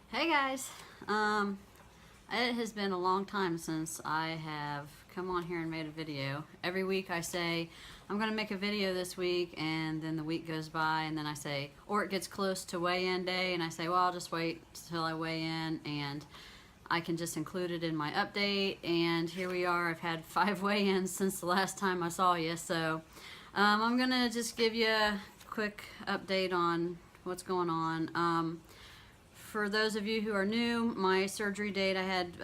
Hey guys, it has been a long time since I have come on here and made a video. Every week I say I'm gonna make a video this week, and then the week goes by and then I say, or it gets close to weigh-in day and I say, well, I'll just wait till I weigh in and I can just include it in my update. And here we are. I've had 5 weigh-ins since the last time I saw you, so I'm gonna just give you a quick update on what's going on. For those of you who are new, my surgery date, I had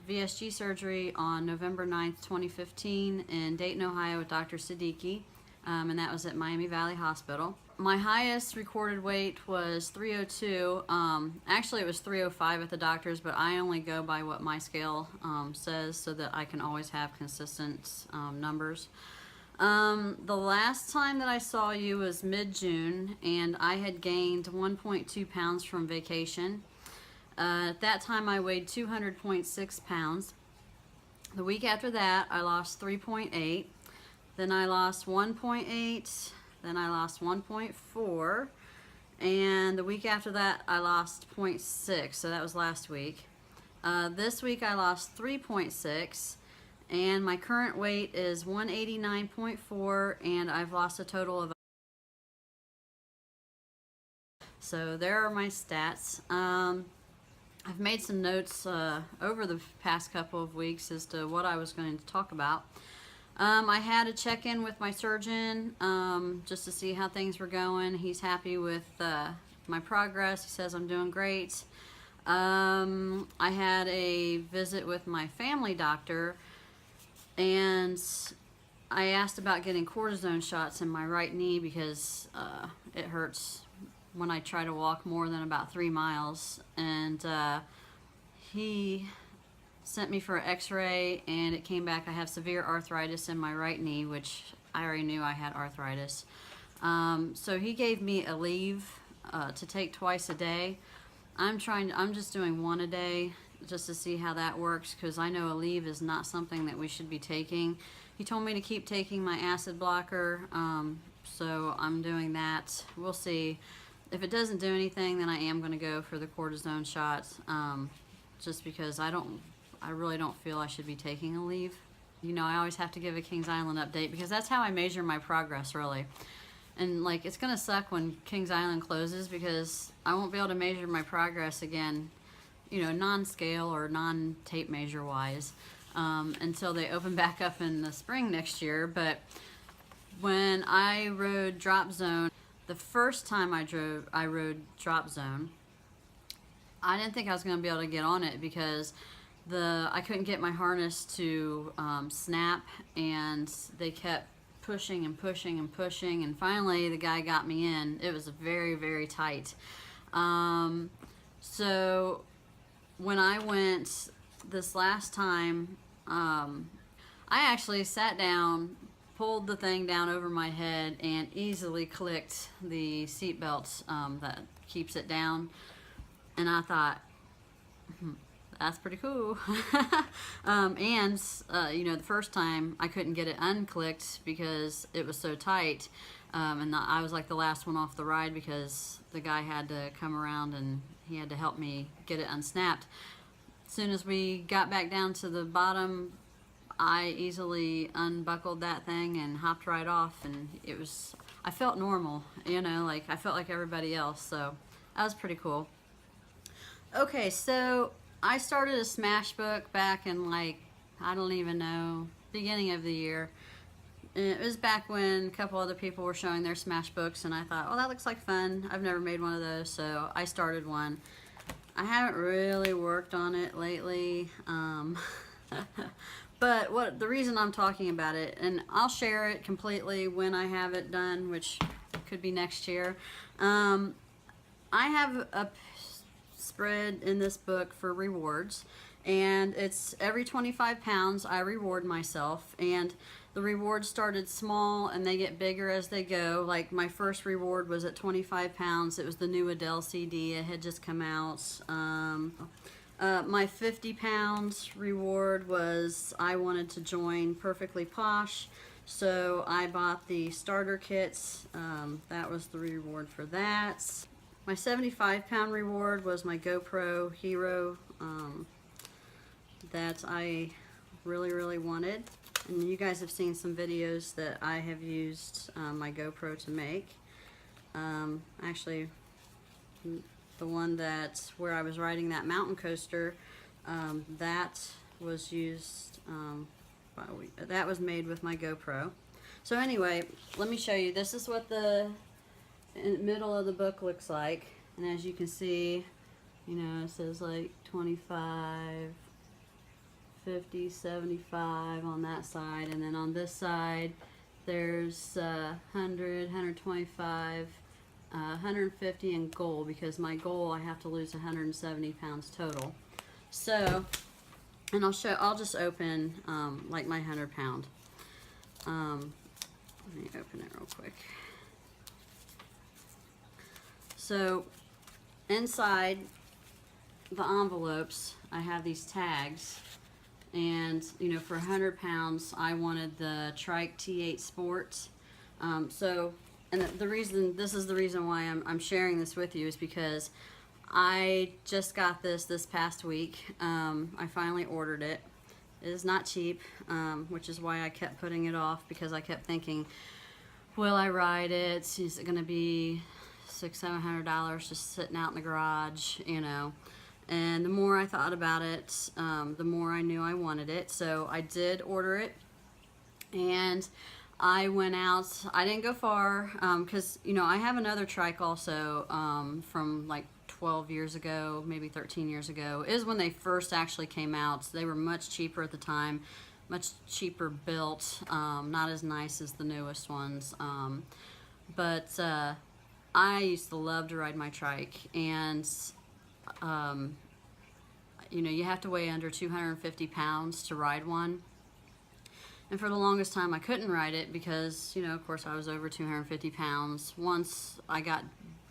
VSG surgery on November 9th, 2015 in Dayton, Ohio with Dr. Siddiqui, and that was at Miami Valley Hospital. My highest recorded weight was 302. Actually, it was 305 at the doctor's, but I only go by what my scale says so that I can always have consistent numbers. The last time that I saw you was mid-June, and I had gained 1.2 pounds from vacation. At that time I weighed 200.6 pounds. The week after that I lost 3.8, then I lost 1.8, then I lost 1.4, and the week after that I lost 0.6, so that was last week. This week I lost 3.6. And my current weight is 189.4, and I've lost a total of. So there are my stats. I've made some notes over the past couple of weeks as to what I was going to talk about. I had a check-in with my surgeon just to see how things were going. He's happy with my progress. He says I'm doing great. I had a visit with my family doctor, and I asked about getting cortisone shots in my right knee because it hurts when I try to walk more than about 3 miles. And he sent me for an x-ray, and it came back I have severe arthritis in my right knee, which I already knew I had arthritis. So he gave me a leave to take twice a day. I'm just doing one a day just to see how that works, because I know a leave is not something that we should be taking. He told me to keep taking my acid blocker, so I'm doing that. We'll see. If it doesn't do anything, then I am going to go for the cortisone shots, just because I really don't feel I should be taking a leave. You know, I always have to give a Kings Island update because that's how I measure my progress, really. And like, it's gonna suck when Kings Island closes because I won't be able to measure my progress again, you know, non-scale or non-tape measure wise, until they open back up in the spring next year. But when I rode Drop Zone, the first time I rode Drop Zone, I didn't think I was going to be able to get on it because I couldn't get my harness to snap, and they kept pushing and pushing and pushing, and finally the guy got me in. It was very, very tight. So when I went this last time, I actually sat down, pulled the thing down over my head, and easily clicked the seat belt that keeps it down. And I thought, that's pretty cool. You know, the first time I couldn't get it unclicked because it was so tight, and I was like the last one off the ride because the guy had to come around and he had to help me get it unsnapped. As soon as we got back down to the bottom, I easily unbuckled that thing and hopped right off, and I felt normal, you know, like I felt like everybody else, so that was pretty cool. Okay, so I started a smash book back in, like, I don't even know, beginning of the year. And it was back when a couple other people were showing their smash books, and I thought, oh, that looks like fun. I've never made one of those, so I started one. I haven't really worked on it lately, but the reason I'm talking about it, and I'll share it completely when I have it done, which could be next year. I have a spread in this book for rewards, and it's every 25 pounds I reward myself, and the rewards started small and they get bigger as they go. Like, my first reward was at 25 pounds. It was the new Adele CD. It had just come out. My 50 pounds reward was I wanted to join Perfectly Posh, so I bought the starter kits. That was the reward for that. My 75-pound reward was my GoPro Hero that I really wanted. And you guys have seen some videos that I have used my GoPro to make. Actually, the one that's where I was riding that mountain coaster, that was used, that was made with my GoPro. So anyway, let me show you. This is what the middle of the book looks like. And as you can see, you know, it says like 25, 50, 75 on that side, and then on this side there's 100, 125, 150 in goal, because my goal, I have to lose 170 pounds total. So, and I'll just open like my 100-pound. Let me open it real quick. So inside the envelopes I have these tags. And, you know, for 100 pounds, I wanted the Trike T8 Sport. And the reason, this is the reason why I'm sharing this with you, is because I just got this past week. I finally ordered it. It is not cheap, which is why I kept putting it off, because I kept thinking, will I ride it? Is it going to be $600-700 just sitting out in the garage, you know? And the more I thought about it, the more I knew I wanted it. So I did order it, and I went out. I didn't go far, because, you know, I have another trike also from like 12 years ago, maybe 13 years ago. It was when they first actually came out. So they were much cheaper at the time, much cheaper built, not as nice as the newest ones. But I used to love to ride my trike, and you know, you have to weigh under 250 pounds to ride one. And for the longest time I couldn't ride it because, you know, of course I was over 250 pounds. Once I got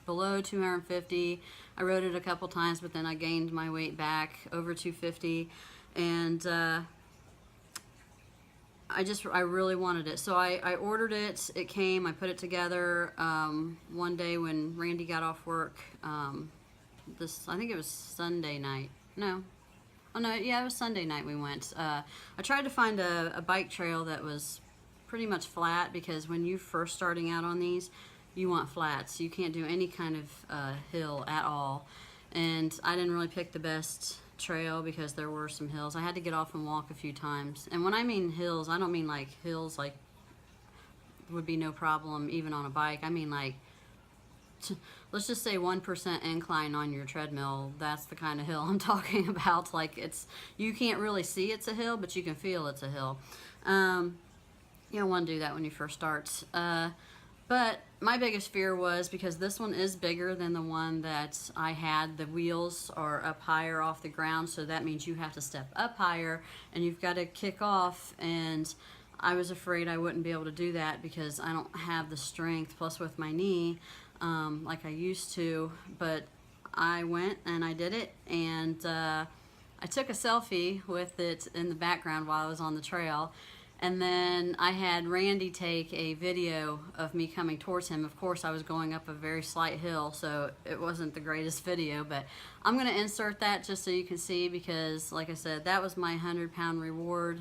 below 250, I rode it a couple times, but then I gained my weight back over 250, and I really wanted it. So I ordered it. It came. I put it together one day when Randy got off work. I think it was Sunday night. No. Oh no, yeah, it was Sunday night we went. I tried to find a bike trail that was pretty much flat, because when you're first starting out on these, you want flats. You can't do any kind of hill at all. And I didn't really pick the best trail because there were some hills. I had to get off and walk a few times. And when I mean hills, I don't mean like hills like would be no problem even on a bike. I mean like, let's just say 1% incline on your treadmill. That's the kind of hill I'm talking about. Like, it's, you can't really see it's a hill, but you can feel it's a hill. You don't want to do that when you first start. But my biggest fear was, because this one is bigger than the one that I had, the wheels are up higher off the ground, so that means you have to step up higher and you've got to kick off, and I was afraid I wouldn't be able to do that because I don't have the strength, plus with my knee, like I used to. But I went and I did it, and I took a selfie with it in the background while I was on the trail, and then I had Randy take a video of me coming towards him. Of course, I was going up a very slight hill, so it wasn't the greatest video, but I'm going to insert that just so you can see, because like I said, that was my 100-pound reward.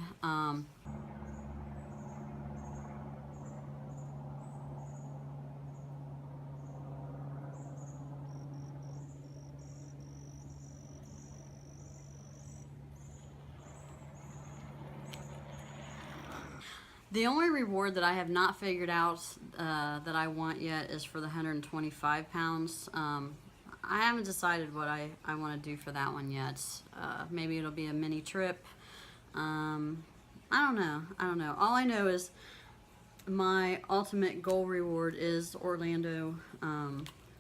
The only reward that I have not figured out that I want yet is for the 125 pounds. I haven't decided what I want to do for that one yet. Maybe it'll be a mini trip. I don't know. All I know is my ultimate goal reward is Orlando,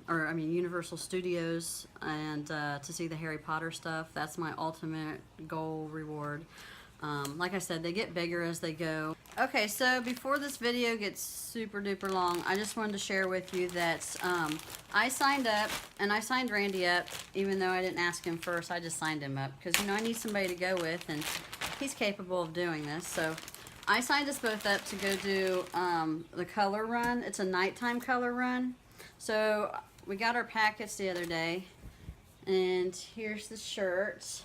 Universal Studios, and to see the Harry Potter stuff. That's my ultimate goal reward. Like I said, they get bigger as they go. Okay, so before this video gets super duper long, I just wanted to share with you that I signed up, and I signed Randy up, even though I didn't ask him first. I just signed him up because, you know, I need somebody to go with, and he's capable of doing this. So I signed us both up to go do the color run. It's a nighttime color run. So we got our packets the other day, and here's the shirt.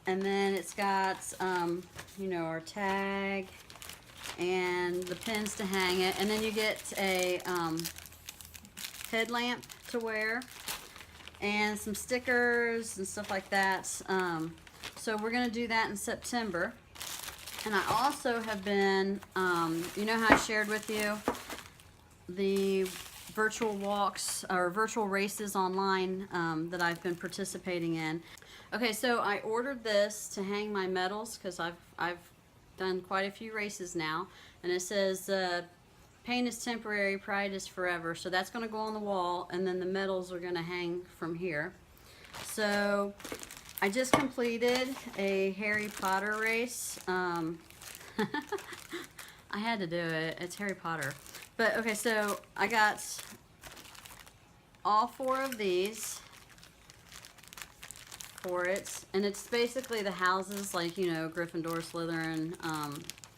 And then it's got, you know, our tag and the pins to hang it. And then you get a headlamp to wear and some stickers and stuff like that. So we're going to do that in September. And I also have been, you know how I shared with you the virtual walks or virtual races online that I've been participating in. Okay, so I ordered this to hang my medals because I've done quite a few races now, and it says pain is temporary, pride is forever. So that's going to go on the wall, and then the medals are going to hang from here. So I just completed a Harry Potter race. I had to do it. It's Harry Potter. But okay, so I got all 4 of these for it, and it's basically the houses, like, you know, Gryffindor, Slytherin,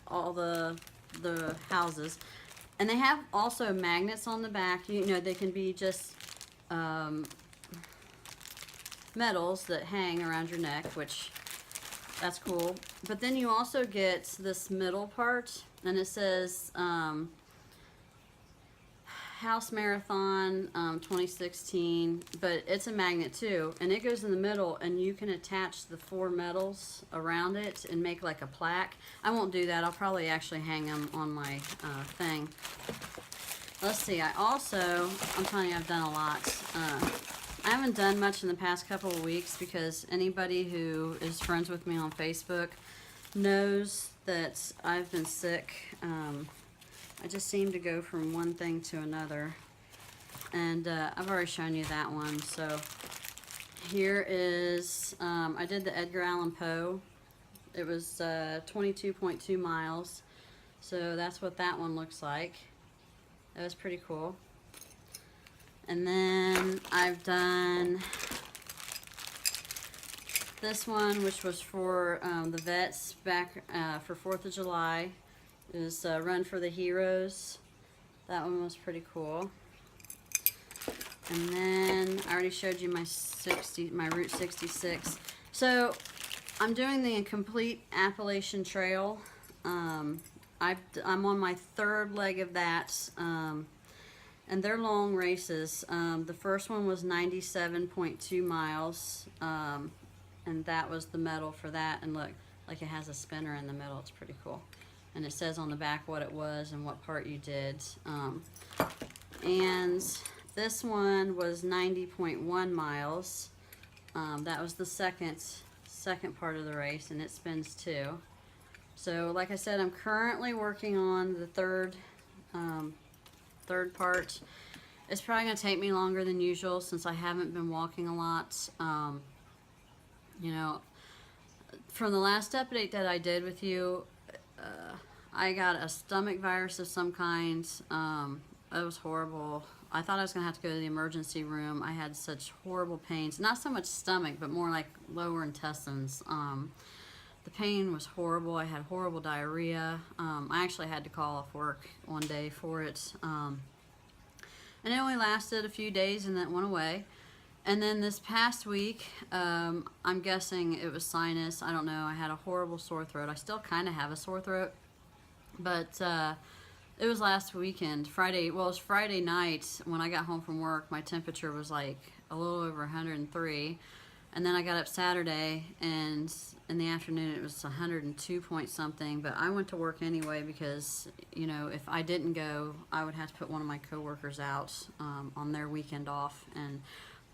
all the houses. And they have also magnets on the back. You know, they can be just medals that hang around your neck, which that's cool. But then you also get this middle part, and it says House Marathon 2016, but it's a magnet too, and it goes in the middle, and you can attach the 4 medals around it and make like a plaque. I won't do that. I'll probably actually hang them on my thing. Let's see, I'm telling you, I've done a lot. I haven't done much in the past couple of weeks because anybody who is friends with me on Facebook knows that I've been sick. I just seem to go from one thing to another, and I've already shown you that one. So here is, I did the Edgar Allan Poe. It was 22.2 miles, so that's what that one looks like. That was pretty cool. And then I've done this one, which was for the vets back for 4th of July. It was Run for the Heroes. That one was pretty cool. And then I already showed you my Route 66. So I'm doing the complete Appalachian Trail. I'm on my 3rd leg of that, and they're long races. The first one was 97.2 miles, and that was the medal for that. And look, like it has a spinner in the middle. It's pretty cool. And it says on the back what it was and what part you did. And this one was 90.1 miles. That was the second part of the race, and it spins too. So like I said, I'm currently working on the third part. It's probably going to take me longer than usual since I haven't been walking a lot. You know, from the last update that I did with you, I got a stomach virus of some kind. It was horrible. I thought I was going to have to go to the emergency room. I had such horrible pains. Not so much stomach, but more like lower intestines. The pain was horrible. I had horrible diarrhea. I actually had to call off work one day for it. And it only lasted a few days, and then it went away. And then this past week, I'm guessing it was sinus. I don't know. I had a horrible sore throat. I still kind of have a sore throat. But it was last weekend, Friday. Well, it was Friday night when I got home from work. My temperature was like a little over 103. And then I got up Saturday, and in the afternoon it was 102 point something. But I went to work anyway because, you know, if I didn't go, I would have to put one of my coworkers out on their weekend off. And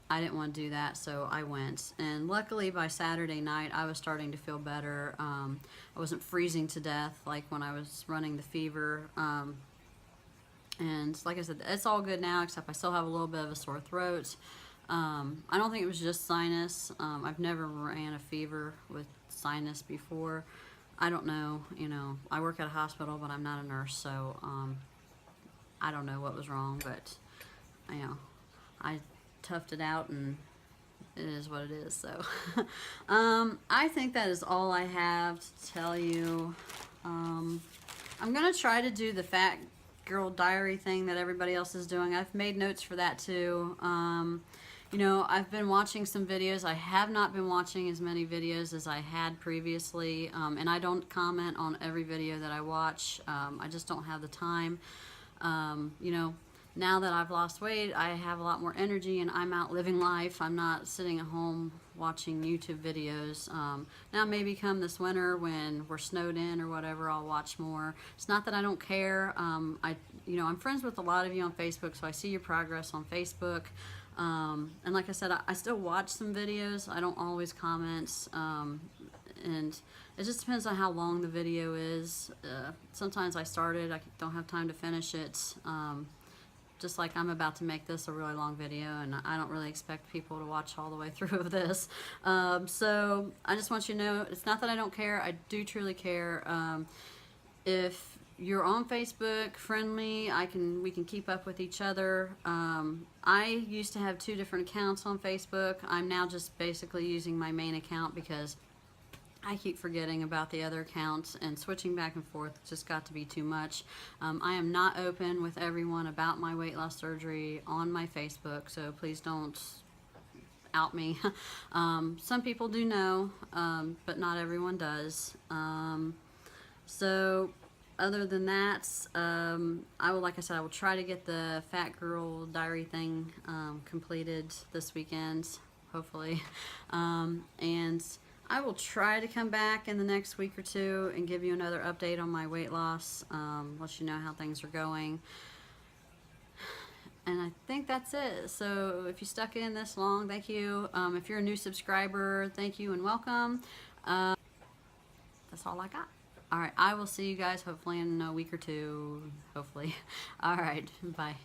I didn't want to do that, so I went. And luckily by Saturday night I was starting to feel better. I wasn't freezing to death like when I was running the fever. And like I said, it's all good now, except I still have a little bit of a sore throat. I don't think it was just sinus. I've never ran a fever with sinus before. I don't know, you know, I work at a hospital, but I'm not a nurse, so I don't know what was wrong, but you know, I toughed it out, and it is what it is. So I think that is all I have to tell you. I'm gonna try to do the fat girl diary thing that everybody else is doing. I've made notes for that too. You know, I've been watching some videos. I have not been watching as many videos as I had previously, and I don't comment on every video that I watch. I just don't have the time. You know, now that I've lost weight, I have a lot more energy and I'm out living life. I'm not sitting at home watching YouTube videos. Now maybe come this winter when we're snowed in or whatever, I'll watch more. It's not that I don't care. You know, I'm friends with a lot of you on Facebook, so I see your progress on Facebook. And like I said, I still watch some videos. I don't always comment. And it just depends on how long the video is. Sometimes I start it, I don't have time to finish it. Just like I'm about to make this a really long video, and I don't really expect people to watch all the way through of this. So I just want you to know, it's not that I don't care, I do truly care. If you're on Facebook, friend me, we can keep up with each other. I used to have 2 different accounts on Facebook. I'm now just basically using my main account because I keep forgetting about the other accounts, and switching back and forth just got to be too much. I am not open with everyone about my weight loss surgery on my Facebook, so please don't out me. Some people do know, but not everyone does. So other than that, like I said, I will try to get the Fat Girl Diary thing completed this weekend, hopefully. And I will try to come back in the next week or 2 and give you another update on my weight loss, let you know how things are going. And I think that's it. So if you stuck in this long, thank you. If you're a new subscriber, thank you and welcome. That's all I got. All right, I will see you guys hopefully in a week or 2, hopefully. All right, bye.